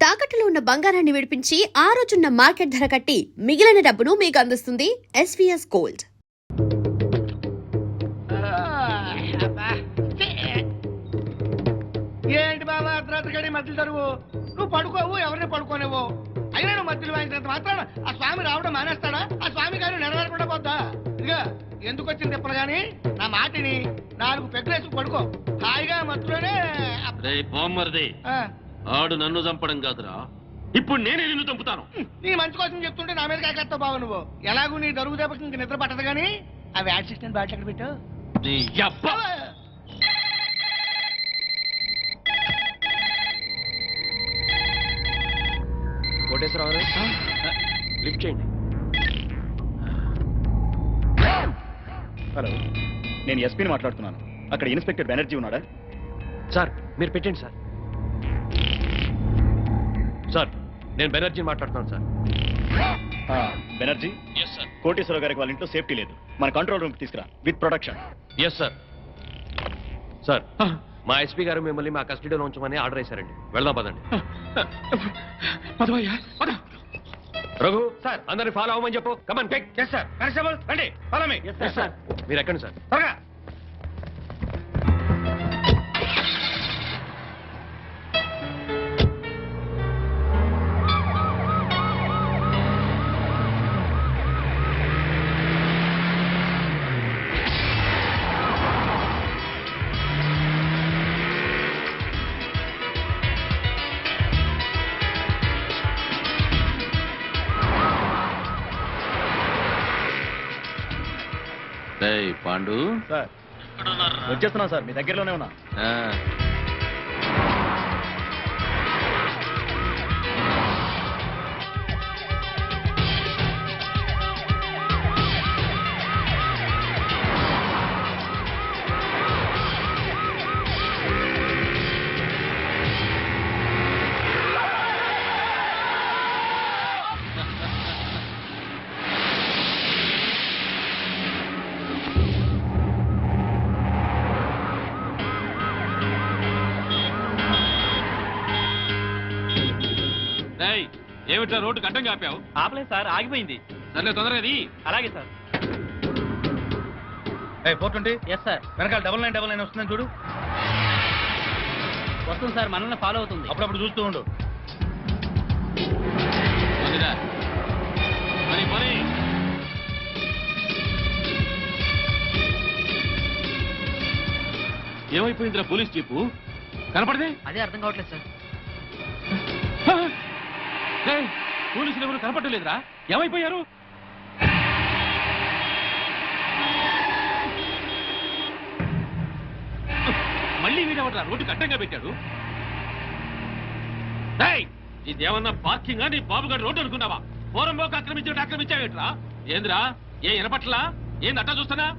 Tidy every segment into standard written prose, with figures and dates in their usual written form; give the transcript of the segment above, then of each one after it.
తాకట్టులో ఉన్న బంగారాన్ని విడిపించి ఆ రోజున్న మార్కెట్ ధర కట్టి మిగిలిన డబ్బును మీకు అందిస్తుంది ఎస్వీఎస్ గోల్డ్. ఏంటి బాబా అర్ధరాత్రి మధ్యలో తరువు నువ్వు పడుకోవు ఎవరిని పడుకోనేవో అయినా నువ్వు మధ్యలో వాయించినంత మాత్రాన ఆ స్వామి రావడం మానేస్తాడా? ఆ స్వామి గారు నెరవేరకుండా పోద్దా? ఇదిగా ఎందుకు వచ్చింది తిప్పలు గాని నా మాటిని 4 పెగ్గులేసుకు పడుకో హాయిగా మధ్యలోనే. ఆడు నన్ను చంపడం కాదురా, ఇప్పుడు నేనే నిన్ను చంపుతాను. నీ మంచి కోసం చెప్తుంటే నా మీద కాకెత్తావు బాబు. నువ్వు ఎలాగూ నీ దరుగు దెబ్బకి ఇంక నిద్ర పట్టదు కానీ అవి యాక్సిడెంట్ బ్యాట్ ఎక్కడ పెట్టావు? కోటేశ్వరరావు లిఫ్ట్ చేయండి. హలో, నేను ఎస్పీని మాట్లాడుతున్నాను. అక్కడ ఇన్స్పెక్టర్ బెనర్జీ ఉన్నాడా? సార్ మీరు పెట్టండి సార్. సార్ నేను బెనర్జీ మాట్లాడుతున్నాను sir. Banerjee, yes sir. Koteswararao గారికి వాళ్ళ ఇంట్లో సేఫ్టీ లేదు. మన కంట్రోల్ రూమ్కి తీసుకురా with protection. Yes sir. Sir మా ఎస్పీ గారు మిమ్మల్ని మా కస్టడీలో ఉంచమని ఆర్డర్ వేశారండి. వెళ్దాం పదండి. రఘు సార్ అందరిని ఫాలో అవ్వమని చెప్పు. Come on take. Yes sir. Constable రండి, ఫాలో మీ. Yes sir. మీరు ఎక్కండి సార్. త్వరగా. పాండు సార్ వచ్చేస్తున్నా సార్, మీ దగ్గరలోనే ఉన్నా. ఏమిట్రా రోడ్డు గడ్డం కాపావు? ఆపలేదు సార్, ఆగిపోయింది. సర్లే తొందరగా. అలాగే సార్. 420. Yes sir. వెనకాల 9999 వస్తుందని చూడు. వస్తుంది సార్, మనల్ని ఫాలో అవుతుంది. అప్పుడప్పుడు చూస్తూ ఉండు. ఏమైపోయిందిరా పోలీస్ జీపు? కనపడదే? అదే అర్థం కావట్లేదు సార్. పోలీసులు ఎవరు కనపడలేదురా? ఏమైపోయారు? మళ్ళీ వీడెవడ్రా రోడ్డు కట్టంగా పెట్టాడు? ఇదేమన్నా పార్కింగా? నీ బాబుగారు రోడ్డు అనుకున్నావా? పోరంబోకు ఆక్రమించావేట్రా? ఏంద్రా ఏ వినపట్లా? ఏంది అట్టా చూస్తున్నా?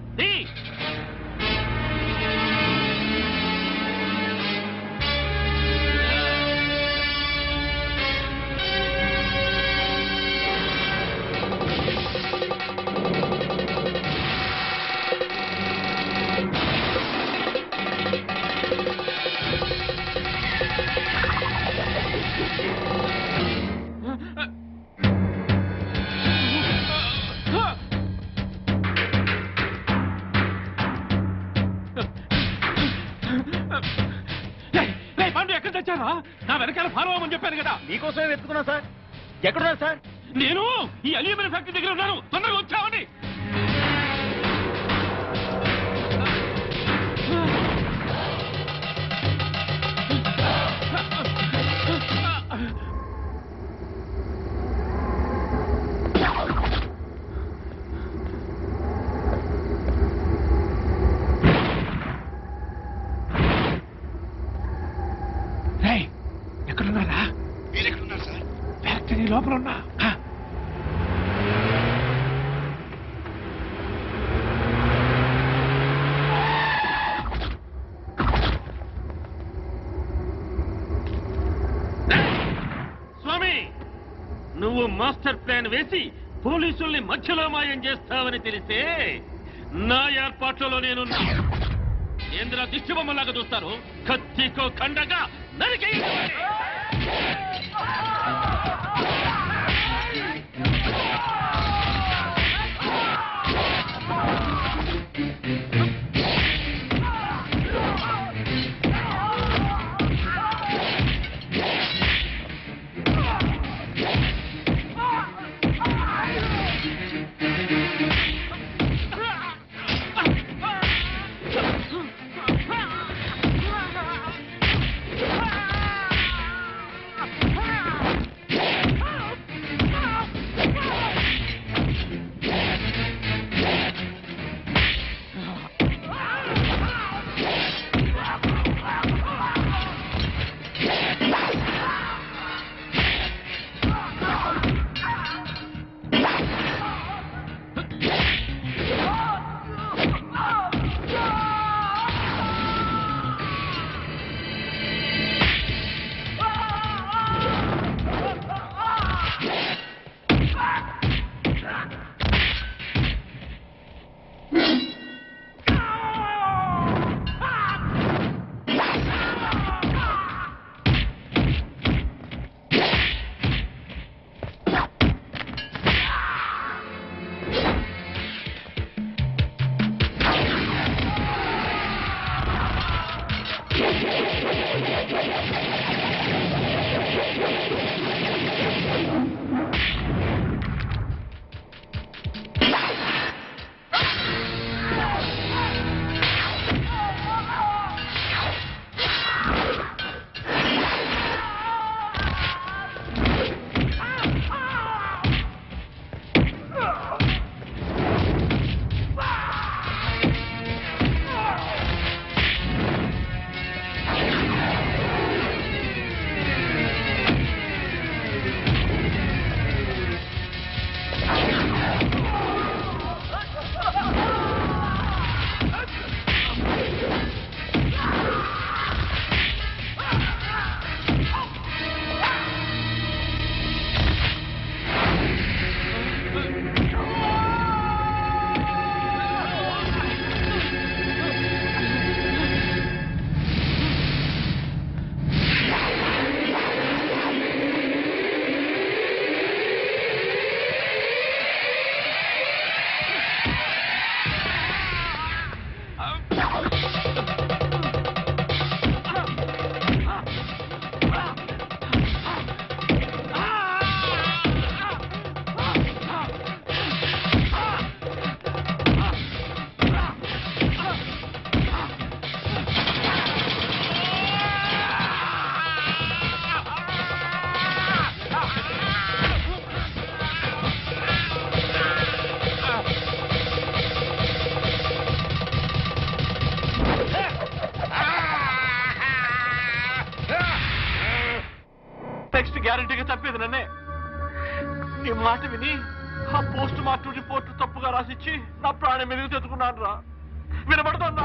నా వెనకాల ఫాలో అవ్వమని చెప్పాను కదా. మీకోసమే వెతుకున్నా సార్. ఎక్కడున్నారు సార్? నేను ఈ అల్యూమినియం ఫ్యాక్టరీ దగ్గర ఉన్నాను. తొందరగా వచ్చావని. ఎక్కడున్నారా? మీరెక్కడున్నారు సార్? ఫ్యాక్టరీ లోపల ఉన్నా. స్వామి, నువ్వు మాస్టర్ ప్లాన్ వేసి పోలీసుల్ని మధ్యలో మాయం చేస్తావని తెలిసే నా ఏర్పాట్లలో నేనున్నా. ఏంద్ర దిష్టి బొమ్మలాగా చూస్తారు? కత్తికో ఖండగా నరికి నెక్స్ట్ గ్యారంటీగా తప్పేది నన్నే. నీ మాట విని ఆ పోస్ట్ మార్టం రిపోర్ట్ తప్పుగా రాసిచ్చి నా ప్రాణం మెరుగు తెచ్చుకున్నాను రా. వినబడుతుందా?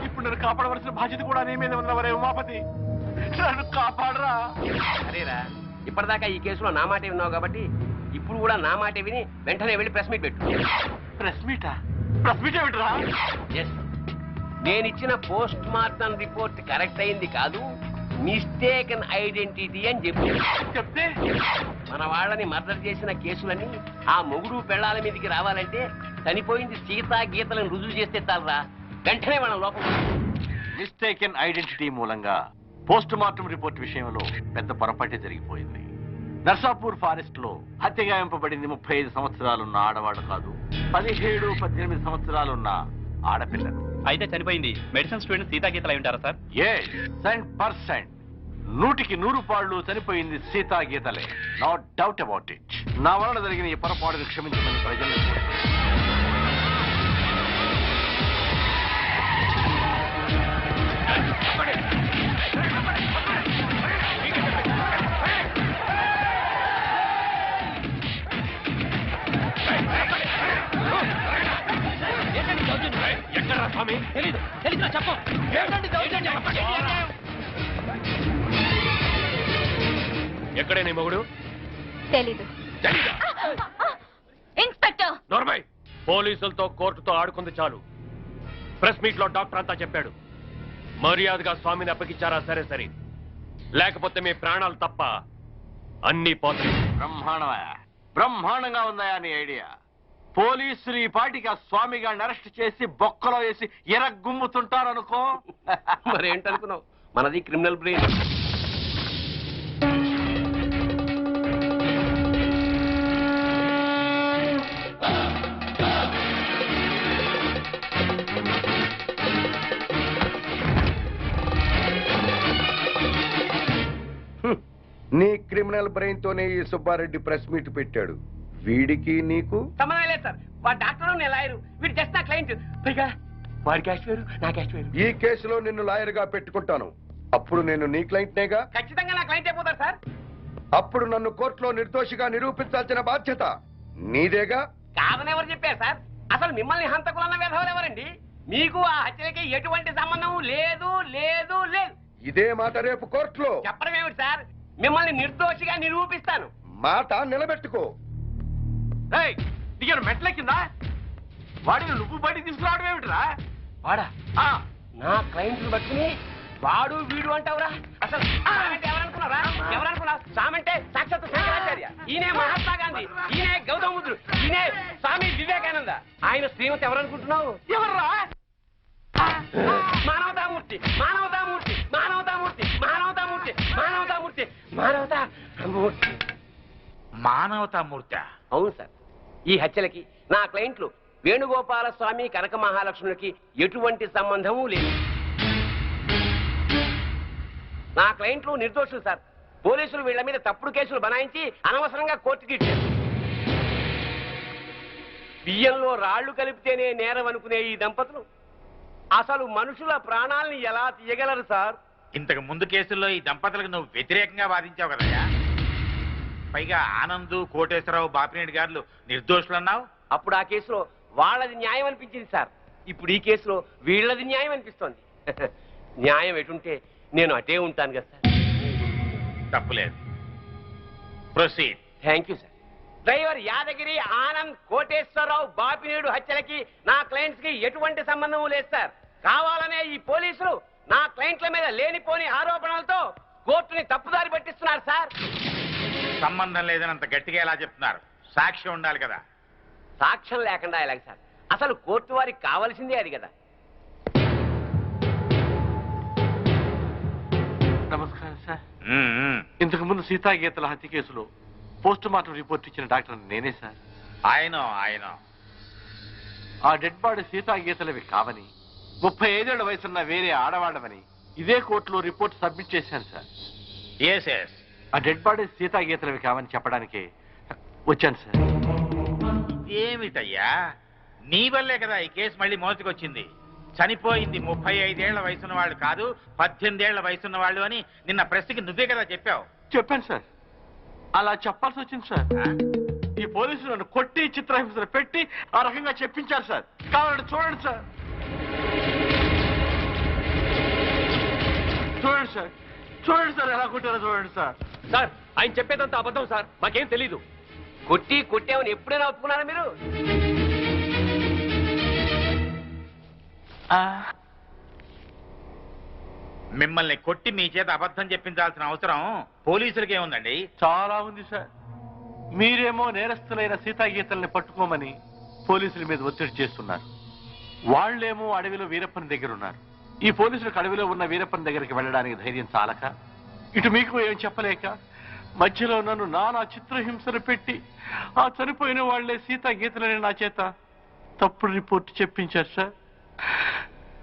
ఇప్పుడు నన్ను కాపాడవలసిన బాధ్యత కూడా నీ మీద ఉన్నవరే ఉమాపతి. నన్ను కాపాడరా. అరేరా, ఇప్పటిదాకా ఈ కేసులో నా మాటే విన్నావు కాబట్టి ఇప్పుడు కూడా నా మాటే విని వెంటనే వెళ్ళి ప్రెస్ మీట్ పెట్టు. ప్రెస్ మీటా? ప్రెస్ మీట్ ఏమిట్రా? ఎస్, నేనిచ్చిన పోస్ట్ మార్టం రిపోర్ట్ కరెక్ట్ అయింది కాదు, మిస్టేకన్ ఐడెంటిటీ అని చెప్పి చెప్తే మన వాళ్ళని మర్డర్ చేసిన కేసులన్నీ ఆ మొగుడు పెళ్ళాల మీదకి రావాలంటే చనిపోయింది సీతా గీతలను రుజువు చేస్తే చాలరా, వెంటనే మన లోపల. మిస్టేకెన్ ఐడెంటిటీ మూలంగా పోస్ట్ మార్టం రిపోర్ట్ విషయంలో పెద్ద పొరపాటే జరిగిపోయింది. నర్సాపూర్ ఫారెస్ట్ లో హత్యగాయింపబడింది 35 సంవత్సరాలున్న ఆడవాడు కాదు, 17-18 సంవత్సరాలున్న ఆడపిల్లలు. అయితే చనిపోయింది మెడిసిన్ స్టూడెంట్ సీతాగీతలు అయి ఉంటారా సార్? 100% 100% చనిపోయింది సీతా గీతలే. No doubt about it. నా వలన జరిగిన ఈ పొరపాటును క్షమించమని ప్రజలను ఎక్కడ స్వామి? తెలీదు చెప్పు. ఎక్కడే నీ మొగుడు? తెలీదు. ఇన్స్పెక్టర్ నోర్మై, పోలీసులతో కోర్టుతో ఆడుకుంది చాలు. ప్రెస్ మీట్ లో డాక్టర్ అంతా చెప్పాడు. మర్యాదగా స్వామిని అప్పగించారా సరే సరే, లేకపోతే మీ ప్రాణాలు తప్ప అన్ని పోతాయి. బ్రహ్మాండంగా ఉందా నీ ఐడియా? పోలీసులు ఈ పాటికి ఆ స్వామి గారిని అరెస్ట్ చేసి బొక్కలో వేసి ఎరగుమ్ముతుంటారనుకో. మరేంటనుకున్నావు, మనది క్రిమినల్ బ్రెయిన్. నీ క్రిమినల్ బ్రెయిన్ తోనే ఈ సుబ్బారెడ్డి ప్రెస్ మీట్ పెట్టాడు. వీడికి నీకు సంబంధం లేదు సార్. వాడు డాక్టర్, నేను లాయరు, వీడు జస్ట్ నా క్లయింట్. పైగా వాడి క్యాష్ వేరు, నా క్యాష్ వేరు. ఈ కేసులో నిన్ను లాయర్ గా పెట్టుకుంటాను. అప్పుడు నేను నీ క్లయింట్ నేగా. ఖచ్చితంగా నా క్లయింట్ అయిపోతారు సార్. అప్పుడు నన్ను కోర్టులో నిర్దోషిగా నిరూపించాల్సిన బాధ్యత నీదేగా. కాదని ఎవరు చెప్పారు సార్? అసలు మిమ్మల్ని హంతకులన్న విధవలు ఎవరండి? మీకు ఆ హత్యలకి ఎటువంటి సంబంధం లేదు లేదు లేదు. ఇదే మాట రేపు కోర్టులో చెప్పడం ఏమిటి సార్? మిమ్మల్ని నిర్దోషిగా నిరూపిస్తాను. మాట నిలబెట్టుకో. దిగారు మెట్ల కింద. వాడిని నువ్వు బయటికి తీసుకురావడం ఏమిటిరా? వాడా? నా క్లయింట్లు బట్టుకుని వాడు వీడు అంటావురా? అసలు సామంటే ఎవరనుకున్నారా? ఎవరనుకున్నావు? సామంటే సాక్షాత్ శంకరాచార్య, ఈయనే మహాత్మా గాంధీ, ఈయనే గౌతమ బుద్ధుడు, ఈయనే స్వామి వివేకానంద. ఆయన శ్రీమతి ఎవరనుకుంటున్నావు? ఎవర్రా? మానవతామూర్తి, మానవతామూర్తి, మానవతామూర్తి, మానవతామూర్తి, మానవతామూర్తి, మానవతామూర్తి. మానవతామూర్తి? అవును సార్. ఈ హత్యలకి నా క్లయింట్లు వేణుగోపాల స్వామి, కనక మహాలక్ష్ములకి ఎటువంటి సంబంధము లేదు. నా క్లయింట్లు నిర్దోషులు సార్. పోలీసులు వీళ్ళ మీద తప్పుడు కేసులు బనాయించి అనవసరంగా కోర్టుకి ఇచ్చారు. బియ్యంలో రాళ్లు కలిపితేనే నేరం అనుకునే ఈ దంపతులు అసలు మనుషుల ప్రాణాలని ఎలా తీయగలరు సార్? ఇంతకు ముందు కేసుల్లో ఈ దంపతులకు నువ్వు వ్యతిరేకంగా వాదించావు కదయ్యా. పైగా ఆనంద్, కోటేశ్వరరావు, బాపినేని గారు నిర్దోషులు అన్నావు. అప్పుడు ఆ కేసులో వాళ్ళది న్యాయం అనిపించింది సార్. ఇప్పుడు ఈ కేసులో వీళ్ళది న్యాయం అనిపిస్తోంది. న్యాయం ఎటుంటే నేను అటే ఉంటాను కదా సార్. తప్పులేదు. Proceed. Thank you sir. Driver Yadagiri, Anand, Koteswararao, Bapineedu హత్యలకి నా క్లయింట్స్ కి ఎటువంటి సంబంధం లేదు సార్. కావాలనే ఈ పోలీసులు నా క్లయింట్ల మీద లేనిపోని ఆరోపణలతో కోర్టుని తప్పుదారి పట్టిస్తున్నారు సార్. సంబంధం లేదని అంత గట్టిగా ఎలా చెప్తున్నారు? సాక్ష్యం ఉండాలి కదా. సాక్ష్యం లేకుండా ఎలాగ సార్? అసలు కోర్టు వారికి కావాల్సిందే అది కదా. నమస్కారం సార్. ఇంతకు ముందు సీతాగీతల హత్య కేసులో పోస్ట్ మార్టం రిపోర్ట్ ఇచ్చిన డాక్టర్ నేనే సార్. ఆయన ఆ డెడ్ బాడీ సీతాగీతలవి కావని, 35 ఏళ్ల వయసున్న వేరే ఆడవాళ్ళవని ఇదే కోర్టులో రిపోర్ట్ సబ్మిట్ చేశాను సార్. Yes yes. ఆ డెడ్ బాడీ సీతాగీతలవి కావని చెప్పడానికి వచ్చాను సార్. ఏమిటయ్యా, నీ వల్లే కదా ఈ కేసు మళ్ళీ మోసుకొచ్చింది. చనిపోయింది 35 ఏళ్ల వయసున్న వాళ్ళు కాదు 18 ఏళ్ల వయసున్న వాళ్ళు అని నిన్న ప్రెస్కి నువ్వే కదా చెప్పావు. చెప్పాను సార్, అలా చెప్పాల్సి వచ్చింది సార్. ఈ పోలీసులు నన్ను కొట్టి చిత్రహింసలు పెట్టి ఆ రకంగా చెప్పించారు సార్. కావాలంటే చూడండి సార్, చూడండి సార్, చూడండి సార్ ఎలా కొట్టారో చూడండి సార్. సార్ ఆయన చెప్పేదంతా అబద్ధం సార్, మాకేం తెలీదు. కొట్టామని ఎప్పుడైనా ఒప్పుకున్నారా మీరు? మిమ్మల్ని కొట్టి మీ చేత అబద్ధం చెప్పించాల్సిన అవసరం పోలీసులకే ఉందండి. చాలా ఉంది సార్. మీరేమో నేరస్తులైన సీతాగీతల్ని పట్టుకోమని పోలీసుల మీద ఒత్తిడి చేస్తున్నారు. వాళ్లేమో అడవిలో వీరప్పని దగ్గర ఉన్నారు. ఈ పోలీసులకు అడవిలో ఉన్న వీరప్పని దగ్గరికి వెళ్ళడానికి ధైర్యం చాలక, ఇటు మీకు ఏం చెప్పలేక, మధ్యలో నన్ను నానా చిత్రహింసలు పెట్టి ఆ చనిపోయిన వాళ్లే సీతాగీతలని నా చేత తప్పుడు రిపోర్ట్ చెప్పించారు సార్.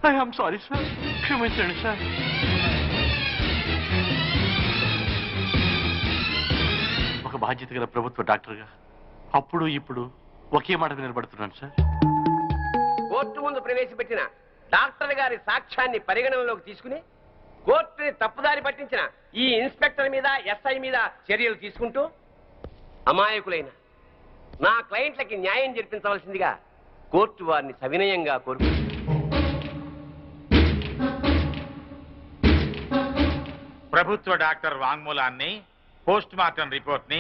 ఐఎమ్ సారీ సార్, క్షమించండి సార్. ఒక బాధ్యత గల ప్రభుత్వ డాక్టర్గా అప్పుడు ఇప్పుడు ఒకే మాట నిలబడుతున్నాను సార్. కోర్టు ముందు ప్రవేశపెట్టిన డాక్టర్ గారి సాక్ష్యాన్ని పరిగణనలోకి తీసుకుని కోర్టుని తప్పుదారి పట్టించిన ఈ ఇన్స్పెక్టర్ మీద ఎస్ఐ మీద చర్యలు తీసుకుంటూ అమాయకులైన నా క్లయింట్లకి న్యాయం జరిపించవలసిందిగా కోర్టు వారిని సవినయంగా కోరుకుంటుంది. ప్రభుత్వ డాక్టర్ వాంగ్మూలాన్ని, పోస్ట్ మార్టం రిపోర్ట్ ని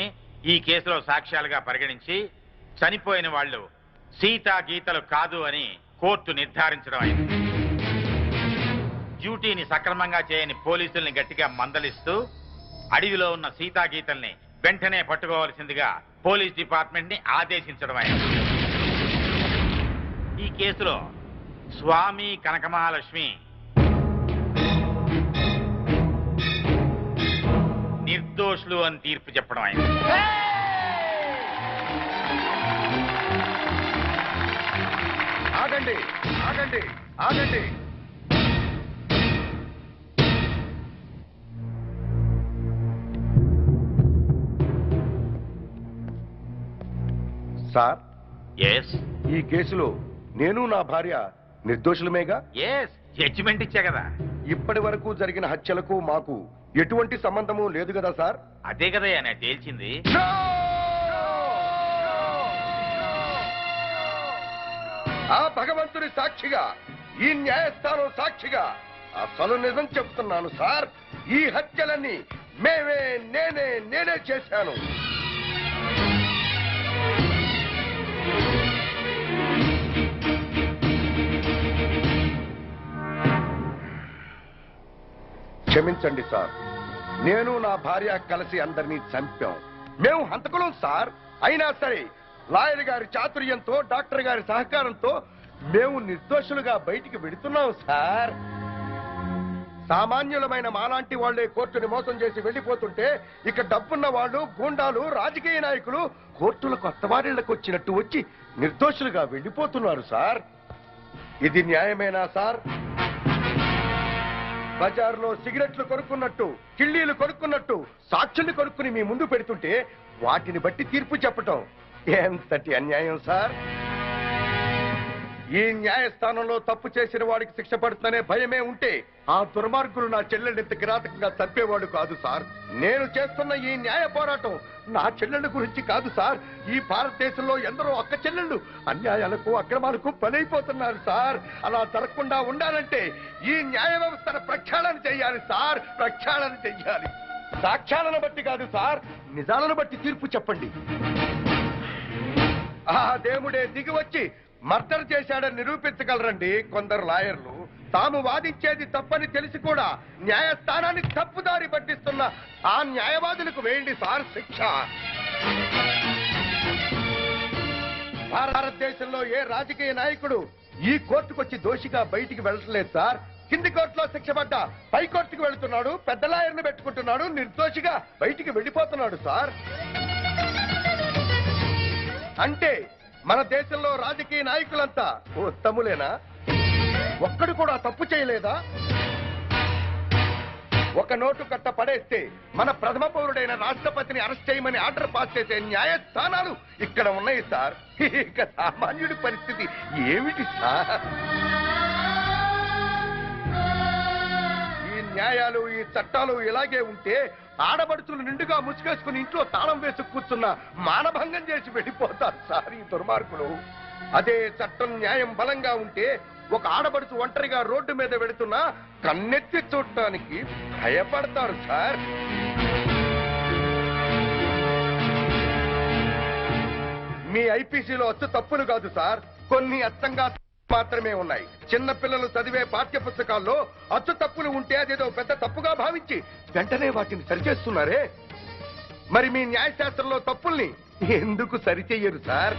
ఈ కేసులో సాక్ష్యాలుగా పరిగణించి చనిపోయిన వాళ్ళు సీతా గీతలు కాదు అని కోర్టు నిర్ధారించడం అయింది. డ్యూటీని సక్రమంగా చేయని పోలీసుల్ని గట్టిగా మందలిస్తూ అడవిలో ఉన్న సీతా గీతల్ని వెంటనే పట్టుకోవాల్సిందిగా పోలీస్ డిపార్ట్మెంట్ ని ఆదేశించడం అయింది. ఈ కేసులో స్వామి కనకమహాలక్ష్మి నిర్దోషులు అని తీర్పు చెప్పడం అయింది. ఆగండి ఆగండి ఆగండి. సార్, ఎస్ ఈ కేసులో నేను నా భార్య నిర్దోషులమేగా? ఎస్, జడ్జిమెంట్ ఇచ్చా కదా. ఇప్పటి వరకు జరిగిన హత్యలకు మాకు ఎటువంటి సంబంధము లేదు కదా సార్? అదే కదా నేను తేల్చింది. ఆ భగవంతుని సాక్షిగా, ఈ న్యాయస్థానం సాక్షిగా అసలు నిజం చెప్తున్నాను సార్. ఈ హత్యలన్నీ నేనే చేశాను. క్షమించండి సార్, నేను నా భార్య కలిసి అందరినీ చంపాం. మేము హంతకులం సార్. అయినా సరే లాయర్ గారి చాతుర్యంతో, డాక్టర్ గారి సహకారంతో మేము నిర్దోషులుగా బయటికి వెడుతున్నాం సార్. సామాన్యులమైన మాలాంటి వాళ్లే కోర్టుని మోసం చేసి వెళ్లిపోతుంటే ఇక డబ్బున్న వాళ్ళు, గూండాలు, రాజకీయ నాయకులు కోర్టులకు అత్తవారిళ్లకు వచ్చినట్టు వచ్చి నిర్దోషులుగా వెళ్లిపోతున్నారు సార్. ఇది న్యాయమేనా సార్? బజార్లో సిగరెట్లు కొనుక్కున్నట్టు, కిళ్ళీలు కొనుక్కున్నట్టు సాక్షుల్ని కొనుక్కుని మీ ముందు పెడుతుంటే వాటిని బట్టి తీర్పు చెప్పటం ఎంతటి అన్యాయం సార్. ఈ న్యాయస్థానంలో తప్పు చేసిన వాడికి శిక్ష పడుతుందనే భయమే ఉంటే ఆ దుర్మార్గులు నా చెల్లెల్ని ఇంత కిరాతకంగా చంపేవాడు కాదు సార్. నేను చేస్తున్న ఈ న్యాయ పోరాటం నా చెల్లెళ్ళ గురించి కాదు సార్. ఈ భారతదేశంలో ఎందరో అక్క చెల్లెళ్ళు అన్యాయాలకు, అక్రమాలకు బలైపోతున్నారు సార్. అలా జరగకుండా ఉండాలంటే ఈ న్యాయ వ్యవస్థను ప్రక్షాళన చెయ్యాలి సార్, ప్రక్షాళన చెయ్యాలి. సాక్ష్యాలను బట్టి కాదు సార్, నిజాలను బట్టి తీర్పు చెప్పండి. ఆ దేవుడే దిగి వచ్చి మర్డర్ చేశాడని నిరూపించగలరండి కొందరు లాయర్లు. తాము వాదించేది తప్పని తెలిసి కూడా న్యాయస్థానాన్ని తప్పుదారి పట్టిస్తున్న ఆ న్యాయవాదులకు వేయండి సార్ శిక్ష. భారతదేశంలో ఏ రాజకీయ నాయకుడు ఈ కోర్టుకొచ్చి దోషిగా బయటికి వెళ్ళట్లేదు సార్. కింది కోర్టులో శిక్ష పడ్డ పై కోర్టుకు వెళుతున్నాడు, పెద్ద లాయర్ని పెట్టుకుంటున్నాడు, నిర్దోషిగా బయటికి వెళ్ళిపోతున్నాడు సార్. అంటే మన దేశంలో రాజకీయ నాయకులంతా ఉత్తములేనా? ఒక్కడు కూడా తప్పు చేయలేదా? ఒక నోటు కట్ట పడేస్తే మన ప్రథమ పౌరుడైన రాష్ట్రపతిని అరెస్ట్ చేయమని ఆర్డర్ పాస్ చేసే న్యాయస్థానాలు ఇక్కడ ఉన్నాయి సార్. ఇక సామాన్యుడి పరిస్థితి ఏమిటి సార్? న్యాయాలు ఈ చట్టాలు ఇలాగే ఉంటే ఆడబడుచులు నిండుగా ముసుగేసుకుని ఇంట్లో తాళం వేసి కూర్చున్న మానభంగం చేసి వెళ్ళిపోతారు సార్ ఈ దుర్మార్గులు. అదే చట్టం న్యాయం బలంగా ఉంటే ఒక ఆడబడుచు ఒంటరిగా రోడ్డు మీద వెళుతున్నా కన్నెత్తి చూడటానికి భయపడతారు సార్. మీ ఐపీసీలో అచ్చు తప్పులు కాదు సార్, కొన్ని అచ్చంగా మాత్రమే ఉన్నాయి. చిన్న పిల్లలు చదివే పాఠ్య పుస్తకాల్లో అచ్చు తప్పులు ఉంటే అదేదో పెద్ద తప్పుగా భావించి వెంటనే వాటిని సరిచేస్తున్నారే. మరి మీ న్యాయశాస్త్రంలో తప్పుల్ని ఎందుకు సరిచెయ్యరు సార్?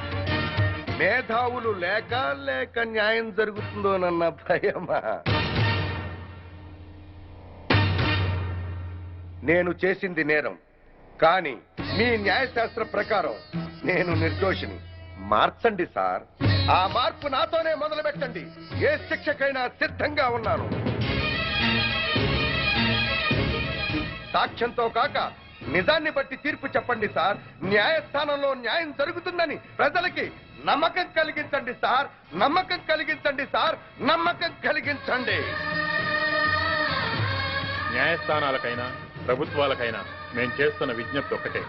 మేధావులు లేక న్యాయం జరుగుతుందోనన్న భయమా? నేను చేసింది నేరం, కానీ మీ న్యాయశాస్త్ర ప్రకారం నేను నిర్దోషిని. మార్చండి సార్, ఆ మార్పు నాతోనే మొదలు పెట్టండి. ఏ శిక్షకైనా సిద్ధంగా ఉన్నాను. సాక్ష్యంతో కాక నిజాన్ని బట్టి తీర్పు చెప్పండి సార్. న్యాయస్థానంలో న్యాయం జరుగుతుందని ప్రజలకి నమ్మకం కలిగించండి సార్. నమ్మకం కలిగించండి సార్. నమ్మకం కలిగించండి. న్యాయస్థానాలకైనా ప్రభుత్వాలకైనా మేము చేస్తున్న విజ్ఞప్తి ఒక్కటే.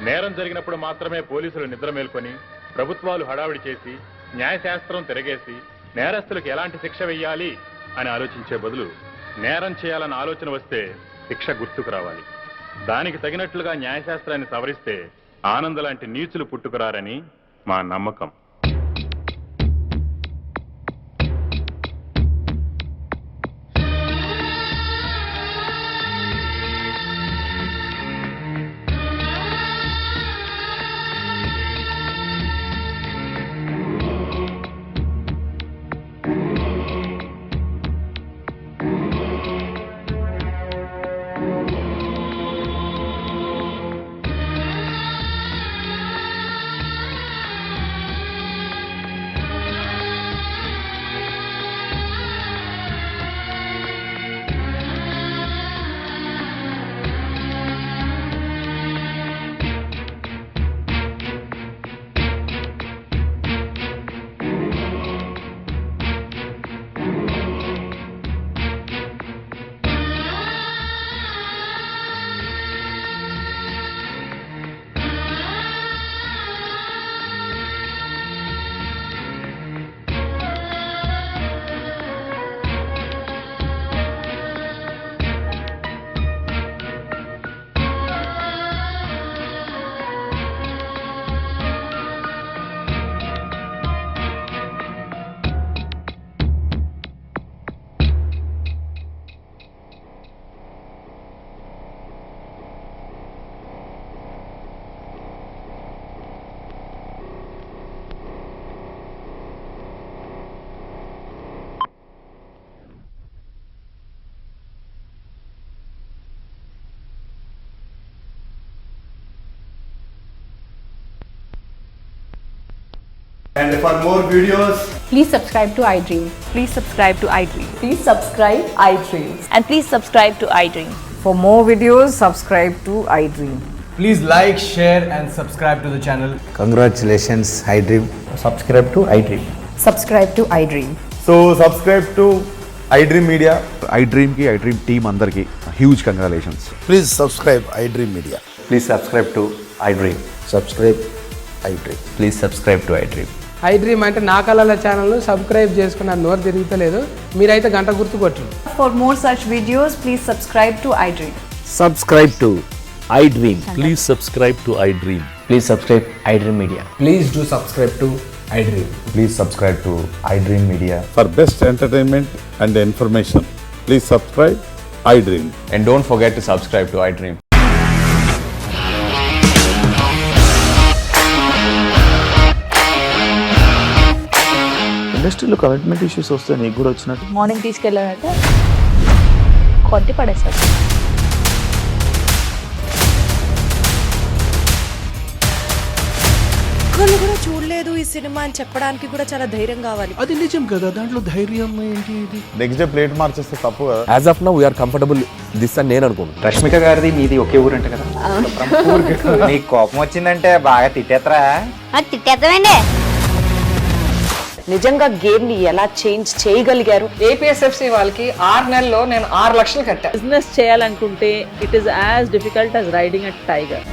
నేరం జరిగినప్పుడు మాత్రమే పోలీసులు నిద్ర మేల్కొని, ప్రభుత్వాలు హడావిడి చేసి, న్యాయశాస్త్రం తిరగేసి నేరస్తులకు ఎలాంటి శిక్ష వెయ్యాలి అని ఆలోచించే బదులు నేరం చేయాలన్న ఆలోచన వస్తే శిక్ష గుర్తుకు రావాలి. దానికి తగినట్లుగా న్యాయశాస్త్రాన్ని సవరిస్తే ఆనంద్ లాంటి నీచులు పుట్టుకురారని మా నమ్మకం. And for more videos, please subscribe to iDream. Please subscribe to iDream. Please subscribe iDream. And please subscribe to iDream. For more videos, subscribe to iDream. please like, share and subscribe to the channel. Congratulations, iDream. Subscribe to iDream. Subscribe to iDream. So subscribe to iDream Media. iDream ki iDream team andarki huge congratulations. Please subscribe iDream Media. Please subscribe to iDream. Subscribe iDream. Please subscribe to iDream. iDream అంటే నా కళల channel subscribe చేసుకున్న నోరు తిరుగుతలేదు. మీరైతే గంట గుర్తు కొట్టండి. For more such videos, please subscribe to iDream. Subscribe to iDream. Please subscribe to iDream. Please subscribe iDream Media. Please do subscribe to iDream. Please subscribe to iDream Media. For best entertainment and information, please subscribe iDream. And don't forget to subscribe to iDream. ఇండస్ట్రీలో commitment issues వస్తే నీకు కూడా వచ్చినట్టు morning తీసుకెళ్ళాలంటే కొట్టి పడేస్తారు. ఒక్కళ్ళు కూడా చూడలేదు ఈ సినిమా అని చెప్పడానికి కూడా చాలా ధైర్యం కావాలి. అది నిజం కదా, దాంట్లో ధైర్యం ఏంటి? ఇది నెక్స్ట్ డే ప్లేట్ మార్చేస్తే తప్పు కదా. As of now we are comfortable this అని నేను అనుకుంటున్నాను. రష్మిక గారిది మీది ఒకే ఊరంట కదా. నీకు కోపం వచ్చిందంటే బాగా తిట్టేత్తరా? తిట్టేద్దామండి. నిజంగా గేమ్ ని ఎలా చేంజ్ చేయగలిగారు? ఏపీఎస్ఎఫ్సి వాళ్ళకి 6 నెలల్లో నేను 6 లక్షలు కట్టా. బిజినెస్ చేయాలనుకుంటే it is as difficult as riding a tiger.